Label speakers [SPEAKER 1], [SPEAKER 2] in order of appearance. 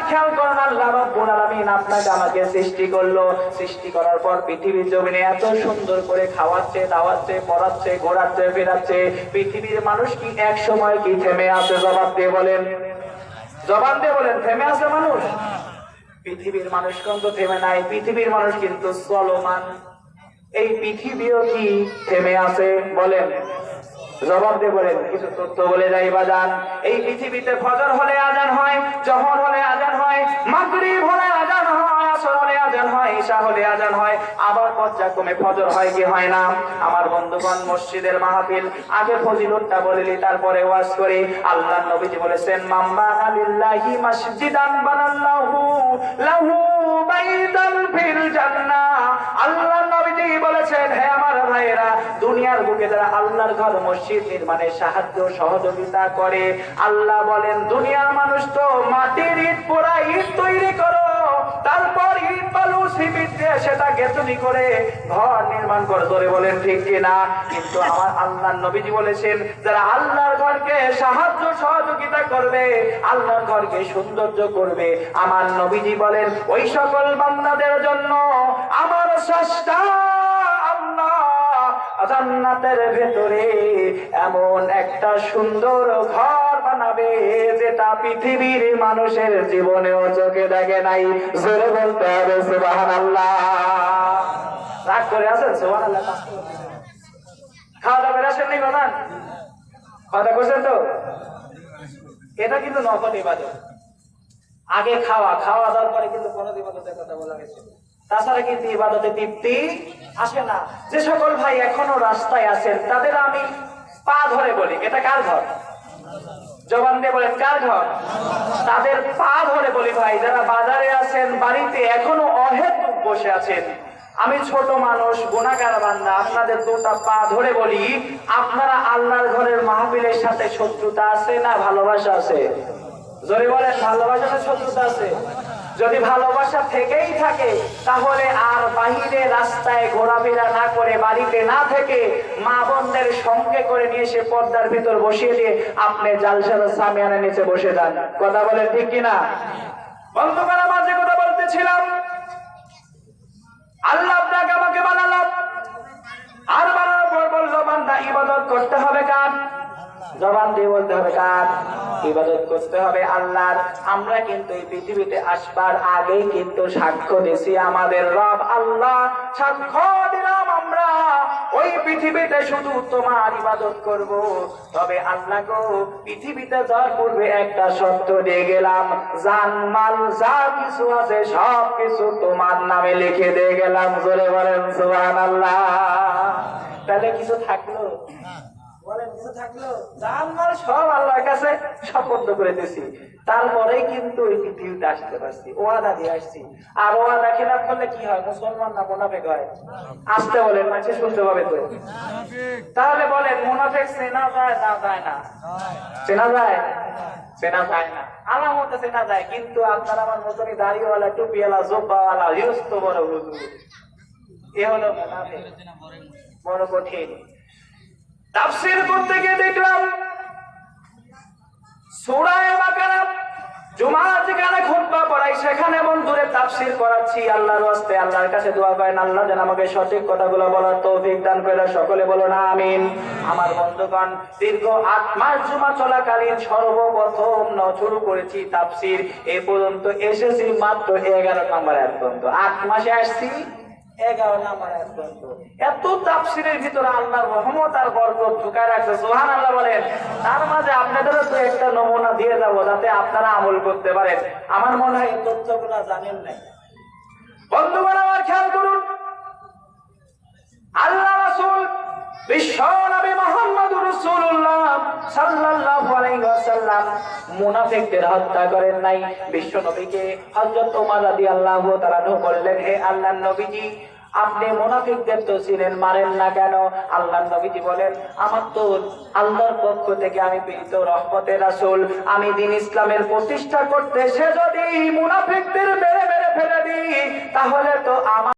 [SPEAKER 1] আমার খেয়াল করেন, আল্লাহ রাব্বুল আলামিন আপনাকে আমাকে সৃষ্টি করলো। সৃষ্টি করার পর পৃথিবীর জমিনে এত সুন্দর করে খাওয়াচ্ছে, দাওয়াচ্ছে, পড়াচ্ছে, ঘোরাচ্ছে, ফেরাচ্ছে। পৃথিবীর মানুষ কি এক সময় কি থেমে আছে? জবাব দিয়ে বলেন, জবাব দিয়ে বলেন, থেমে আছে মানুষ? পৃথিবীর মানুষ কিন্তু থেমে নাই, পৃথিবীর মানুষ কিন্তু চলমান। এই পৃথিবীও কি থেমে আছে? বলেন, জবাব দিয়ে বলেন। কিছু তথ্য বলে যাই বাজান। এই পৃথিবীতে ফজর হলে আজান হয়, জোহর হলে আজান হয়, মাগরিব হলে আজান হয়, আসর হলে আজান হয়, ইশা হলে আজান হয়, আবার পর্যায়ক্রমে ফজর হয় কি হয় না? আমার বন্ধুগণ, মসজিদের মাহফিল আগে ফজিলতটা বলিলি, তারপরে ওয়াজ করি। আল্লাহর নবীজি বলেছেন, মান বানা লিল্লাহি মাসজিদান বানাল্লাহু লাহু বাইতান ফিল জান্নাহ। আল্লাহর নবীজি বলেছেন, হে আমার ভাইয়েরা, দুনিয়ার বুকে যারা আল্লাহর ঘর মসজিদ নির্মাণে সাহায্য সহযোগিতা করে, আল্লাহ বলেন দুনিয়ার মানুষ তো মাটির ইট পোড়া ইট তৈরি করো, তারপর ইট বালু সিমেন্ট দিয়ে সেটাকে তৈরি করে ঘর নির্মাণ করো। জোরে বলেন ঠিক কিনা? কিন্তু আমার আল্লাহর নবীজি বলেছেন, যারা আল্লাহর ঘরকে সাহায্য সহযোগিতা করবে, আল্লাহর ঘরকে সৌন্দর্য করবে, আমার নবীজি বলেন ওই সকল বান্দাদের জন্য আমার স্রষ্টা আল্লাহ জান্নাতের ভেতরে এমন একটা সুন্দর ঘর বানাবে যেটা পৃথিবীর মানুষের জীবনেও চোখে দেখে নাই। জোরে বলতে হবে সুবহানাল্লাহ। রাগ করে আছেন? সুবহানাল্লাহ। খাওয়া দাওয়া করে আসেননি? কথা কথা করছেন তো? এটা কিন্তু নফল ইবাদত। আগে খাওয়া, খাওয়া দাওয়ার পরে কিন্তু কোনো ইবাদতের কথা বলা হয়েছে। তাছাড়া কিন্তু ইবাদতে তৃপ্তি আসে না। যে সকল ভাই এখনো রাস্তায় আছেন তাদের আমি পা ধরে বলি, এটা কার ঘর? জবান দিয়ে বলেন, কার ঘর? তাদের পা ধরে বলি, ভাই যারা বাজারে আছেন, বাড়িতে এখনো অহেতুক বসে আছেন, আমি ছোট মানুষ, গুনাহগার বান্দা, আপনাদের দুটা পা ধরে বলি, আপনারা আল্লাহর ঘরের মাহফিলের সাথে শত্রুতা আছে না ভালোবাসা আছে? জোরে বলেন, ভালোবাসা না শত্রুতা আছে? যদি ভালোবাসা থেকেই থাকে তাহলে আর বাহিরে রাস্তায় ঘোরাফেরা না করে, বাড়িতে না থেকে মা বোনদের সঙ্গে করে নিয়ে এসে পর্দার ভিতর বসিয়ে দিয়ে আপনি জালসার সামিয়ানের নিচে বসে যান। কথা বলেন ঠিক কিনা? বন্ধুগণ, আমার যে কথা বলতেছিলাম, আল্লাহ আপনাকে আমাকে বানালাম, আর বানানোর পর বললো বান্দা ইবাদত করতে হবে কার? জবান দিয়ে বলতে হবে কার? ইবাদত করতে হবে আল্লাহর। আমরা কিন্তু এই পৃথিবীতে আসবার আগেই কিন্তু সাক্ষ্য দিছি আমাদের রব আল্লাহ। সাক্ষ্য দিলাম আমরা ওই পৃথিবীতে শুধু তোমার ইবাদত করব। তবে আল্লাহ গো, পৃথিবীতে যাওয়ার পূর্বে একটা শর্ত দিয়ে গেলাম, জান মাল যা কিছু আছে সব কিছু তোমার নামে লিখে দিয়ে গেলাম। জোরে বলেন সুবহানাল্লাহ। তাহলে কিছু থাকলো? বলেন, কিছু থাকলো? জানমাল সব আল্লাহর কাছে সুপর্দ করে দিয়েছি। তারপরেই কিন্তু এই পৃথিবীতে আসতে পারছি, ওয়াদা দিয়ে আসছি। আর ওয়াদা খেলাফ করলে কি হয়? মুসলমান না মুনাফিক হয়? আসতে বলেন, মানুষ শুনতে পাবে তো। তাহলে বলেন, মুনাফিক চেনা যায় না যায় না? চেনা যায়? চেনা যায় না, আলামতে চেনা যায়। কিন্তু আপনার আমার মতনই দাড়িওয়ালা, টুপিওয়ালা, জোব্বাওয়ালা, হিরস্ত বড় হুজুর, এ হলো মুনাফিক। বড় কঠিন। তাফসীর করতে গিয়ে দেখলাম সূরা বাকারা, জুমার যেখানে খুতবা পড়াই সেখানে বন্ধুরে তাফসীর করাচ্ছি। আল্লাহর ওয়াস্তে আল্লাহর কাছে দোয়া করেন, আল্লাহ যেন আমাকে সঠিক কথাগুলো বলার তৌফিক দান করে। সকলে বলুন আমিন। আমার বন্ধুগণ, দীর্ঘ 8 মাস জুমা চলাকালীন সর্বপ্রথম শুরু করেছি তাফসীর। এ পর্যন্ত এসেছি মাত্র 11 নম্বর আয়াত পর্যন্ত। 8 মাসে আসছি 11 নম্বর আয়াত পর্যন্ত। এত তাফসীরের ভিতরে আল্লাহর রহমত আর বরকত ঢুকায় রাখছে। সুবহানাল্লাহ বলেন। তার মাঝে আপনাদেরও তো একটা নমুনা দিয়ে যাব যাতে আপনারা আমল করতে পারেন। আমার মনে হয় এই তথ্যগুলো জানেন না। বন্ধুগণ, আমার খেয়াল করুন, আল্লাহ রাসূল বিশ্ব নবী মুহাম্মদুর রাসূলুল্লাহ সাল্লাল্লাহু আলাইহি ওয়াসাল্লাম মুনাফিকদের হত্যা করেন নাই। বিশ্ব নবীকে হযরত ওমর রাদিয়াল্লাহু তাআলা বললেন, হে আল্লাহর নবীজি, আপনি মুনাফিকদের তো চিনেন, মারেন না কেন? আল্লাহর নবীজি বলেন, আমার তো আল্লাহর পক্ষ থেকে আমি প্রেরিত রহমতের রাসূল, আমি দ্বীন ইসলামের প্রতিষ্ঠা করতে সে যদি মুনাফিকদের মেরে মেরে ফেলে দিই তাহলে তো আমার